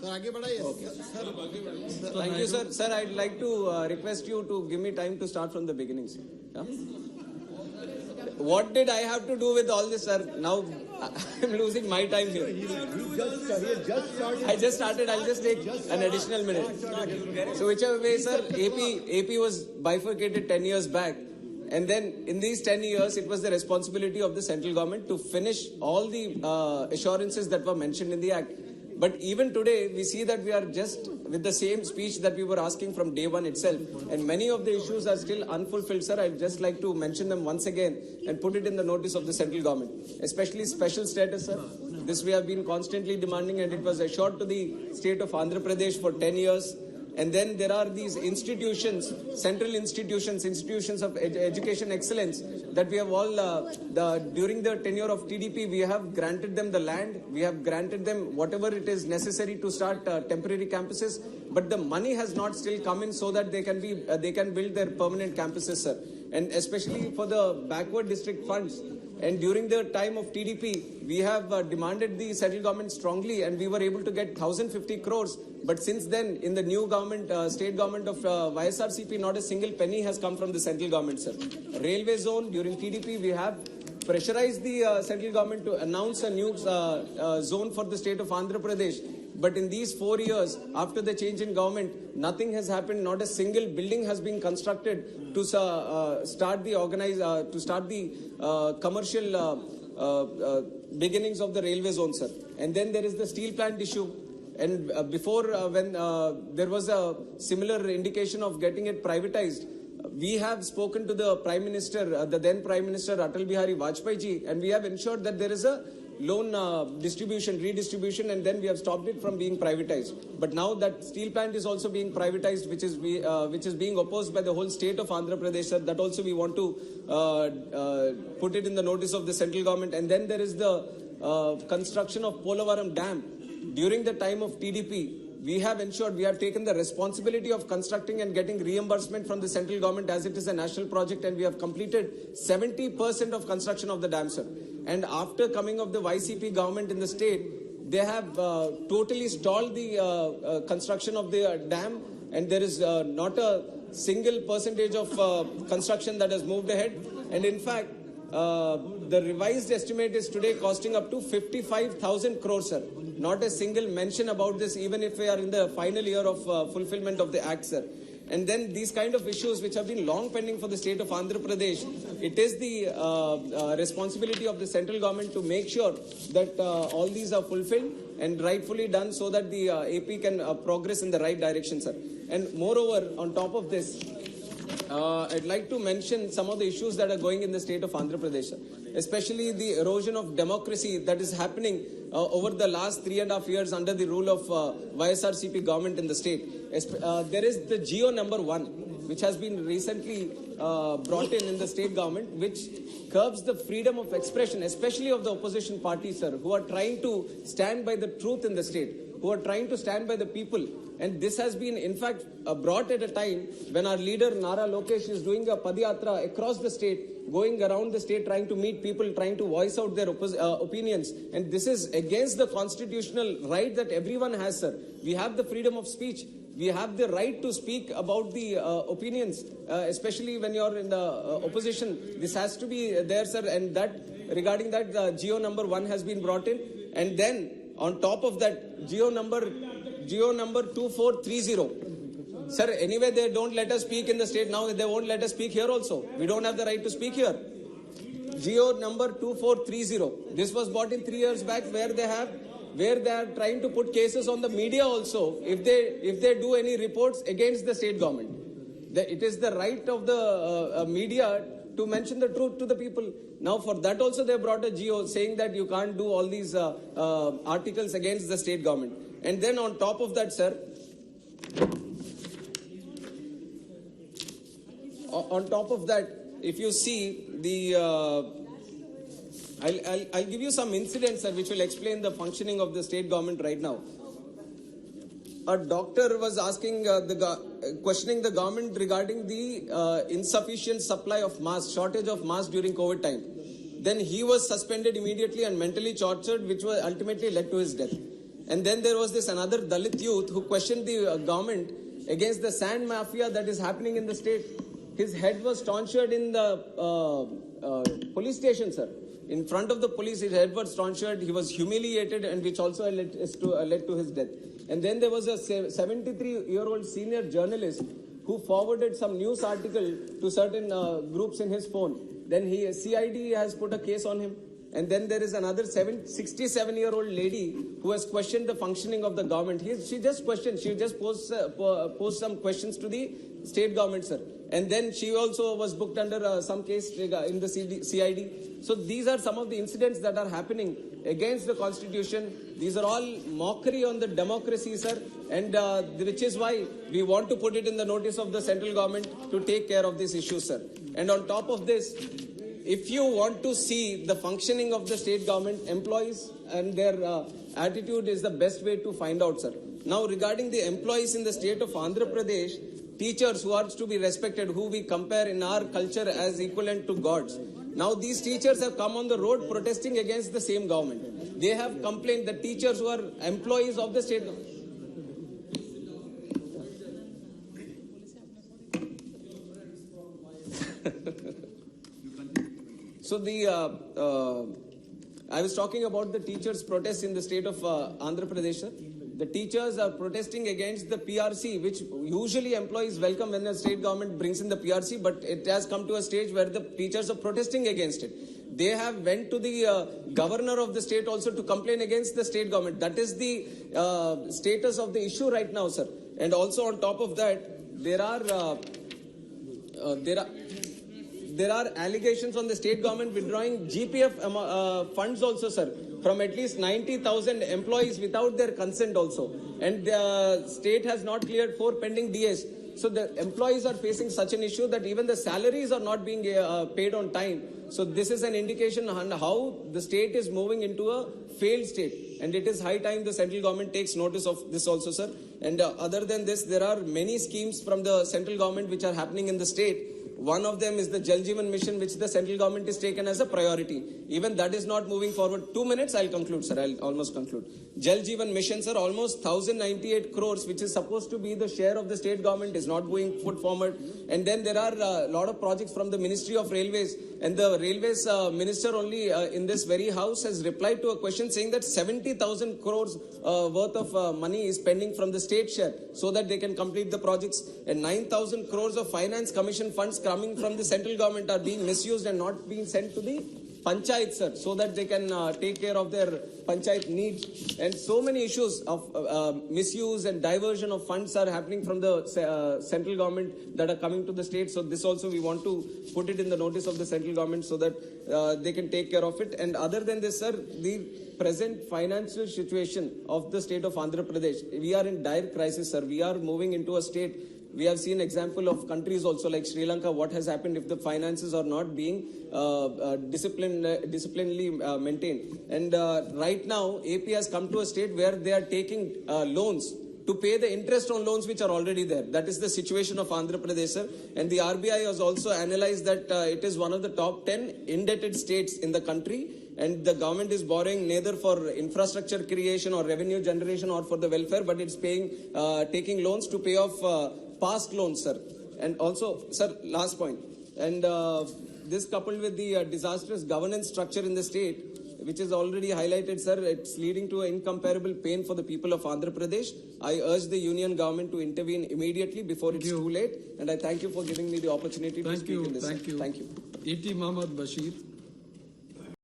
Thank you, sir. Sir, I'd like to request you to give me time to start from the beginning, sir. Yeah? What did I have to do with all this, sir? Now I'm losing my time here. I just started. I'll just take an additional minute. So whichever way, sir, AP was bifurcated 10 years back. And then in these 10 years, it was the responsibility of the central government to finish all the assurances that were mentioned in the Act. But even today, we see that we are just with the same speech that we were asking from day one itself. And many of the issues are still unfulfilled, sir. I'd just like to mention them once again and put it in the notice of the central government, especially special status, sir. This we have been constantly demanding, and it was assured to the state of Andhra Pradesh for 10 years. And then there are these institutions, central institutions of education excellence that we have all, during the tenure of TDP, we have granted them the land, we have granted them whatever it is necessary to start temporary campuses, but the money has not still come in so that they can build their permanent campuses, sir. And especially for the backward district funds. And during the time of TDP, we have demanded the central government strongly, and we were able to get 1,050 crores. But since then, in the new government, state government of YSRCP, not a single penny has come from the central government, sir. Railway zone, during TDP, we have pressurized the central government to announce a new zone for the state of Andhra Pradesh. But in these 4 years, after the change in government, nothing has happened. Not a single building has been constructed to start the commercial beginnings of the railway zone, sir. And then there is the steel plant issue. And before, when there was a similar indication of getting it privatized, we have spoken to the Prime Minister, the then Prime Minister Atal Bihari Vajpayee ji, and we have ensured that there is a loan redistribution, and then we have stopped it from being privatized. But now that steel plant is also being privatized, which is being opposed by the whole state of Andhra Pradesh, sir, that also we want to put it in the notice of the central government. And then there is the construction of Polavaram Dam. During the time of TDP, we have ensured, we have taken the responsibility of constructing and getting reimbursement from the central government as it is a national project, and we have completed 70% of construction of the dam, sir. And after coming of the YCP government in the state, they have totally stalled the construction of the dam, and there is not a single percentage of construction that has moved ahead. And in fact, the revised estimate is today costing up to 55,000 crores, sir. Not a single mention about this, even if we are in the final year of fulfillment of the Act, sir. And then these kind of issues which have been long pending for the state of Andhra Pradesh, it is the responsibility of the central government to make sure that all these are fulfilled and rightfully done so that the AP can progress in the right direction, sir. And moreover, on top of this, I'd like to mention some of the issues that are going in the state of Andhra Pradesh, sir. Especially the erosion of democracy that is happening over the last 3.5 years under the rule of YSRCP government in the state. There is the Geo number 1, which has been recently brought in the state government, which curbs the freedom of expression, especially of the opposition parties, sir, who are trying to stand by the truth in the state, who are trying to stand by the people. And this has been, in fact, brought at a time when our leader, Nara Lokesh, is doing a Padayatra across the state, going around the state, trying to meet people, trying to voice out their opinions. And this is against the constitutional right that everyone has, sir. We have the freedom of speech. We have the right to speak about the opinions, especially when you're in the opposition. This has to be there, sir. And that, regarding that, Geo number 1 has been brought in. And then, on top of that, Geo number 2430. Sir, anyway, they don't let us speak in the state. Now they won't let us speak here also. We don't have the right to speak here. Geo number 2430. This was brought in 3 years back, where they are trying to put cases on the media also if they do any reports against the state government. It is the right of the media to mention the truth to the people. Now for that also they brought a Geo saying that you can't do all these articles against the state government. And then on top of that, sir, on top of that, if you see the, I'll give you some incidents, sir, which will explain the functioning of the state government right now. A doctor was asking, questioning the government regarding the insufficient supply of masks, shortage of masks during COVID time. Then he was suspended immediately and mentally tortured, which was ultimately led to his death. And then there was this another Dalit youth who questioned the government against the sand mafia that is happening in the state. His head was tonsured in the police station, sir. In front of the police, his head was tonsured. He was humiliated, and which also led to his death. And then there was a 73-year-old senior journalist who forwarded some news article to certain groups in his phone. Then CID has put a case on him. And then there is another 67-year-old lady who has questioned the functioning of the government. She just questioned. She just posed some questions to the state government, sir. And then she also was booked under some case in the CID. So these are some of the incidents that are happening against the constitution. These are all mockery on the democracy, sir. And which is why we want to put it in the notice of the central government to take care of these issues, sir. And on top of this, if you want to see the functioning of the state government, employees and their attitude is the best way to find out, sir. Now, regarding the employees in the state of Andhra Pradesh, teachers who are to be respected, who we compare in our culture as equivalent to gods. Now, these teachers have come on the road protesting against the same government. They have complained, the teachers who are employees of the state government. So I was talking about the teachers' protests in the state of Andhra Pradesh, sir. The teachers are protesting against the PRC, which usually employees welcome when the state government brings in the PRC, but it has come to a stage where the teachers are protesting against it. They have went to the governor of the state also to complain against the state government. That is the status of the issue right now, sir. And also on top of that, there are allegations on the state government withdrawing GPF funds also, sir, from at least 90,000 employees without their consent also. And the state has not cleared 4 pending DS. So the employees are facing such an issue that even the salaries are not being paid on time. So this is an indication on how the state is moving into a failed state. And it is high time the central government takes notice of this also, sir. And other than this, there are many schemes from the central government which are happening in the state. One of them is the Jal Jeevan Mission, which the central government is taken as a priority. Even that is not moving forward. 2 minutes, I'll conclude, sir. I'll almost conclude. Jal Jeevan Mission, sir, almost 1,098 crores, which is supposed to be the share of the state government, is not going put forward. And then there are a lot of projects from the Ministry of Railways. And the Railways Minister only in this very house has replied to a question saying that 70,000 crores worth of money is pending from the state share so that they can complete the projects. And 9,000 crores of Finance Commission funds coming from the central government are being misused and not being sent to the panchayat, sir, so that they can take care of their panchayat needs. And so many issues of misuse and diversion of funds are happening from the central government that are coming to the state. So this also we want to put it in the notice of the central government so that they can take care of it. And other than this, sir, the present financial situation of the state of Andhra Pradesh, we are in dire crisis, sir. We are moving into a state. We have seen example of countries also like Sri Lanka, what has happened if the finances are not being disciplinedly maintained. And right now, AP has come to a state where they are taking loans to pay the interest on loans which are already there. That is the situation of Andhra Pradesh, sir. And the RBI has also analyzed that it is one of the top 10 indebted states in the country. And the government is borrowing neither for infrastructure creation or revenue generation or for the welfare, but it's taking loans to pay off past loans, sir. And also, sir, last point. And this coupled with the disastrous governance structure in the state, which is already highlighted, sir, it's leading to an incomparable pain for the people of Andhra Pradesh. I urge the union government to intervene immediately before it's too late. And I thank you for giving me the opportunity to speak in this. Thank you. Thank you. E.T. Mohammed Bashir.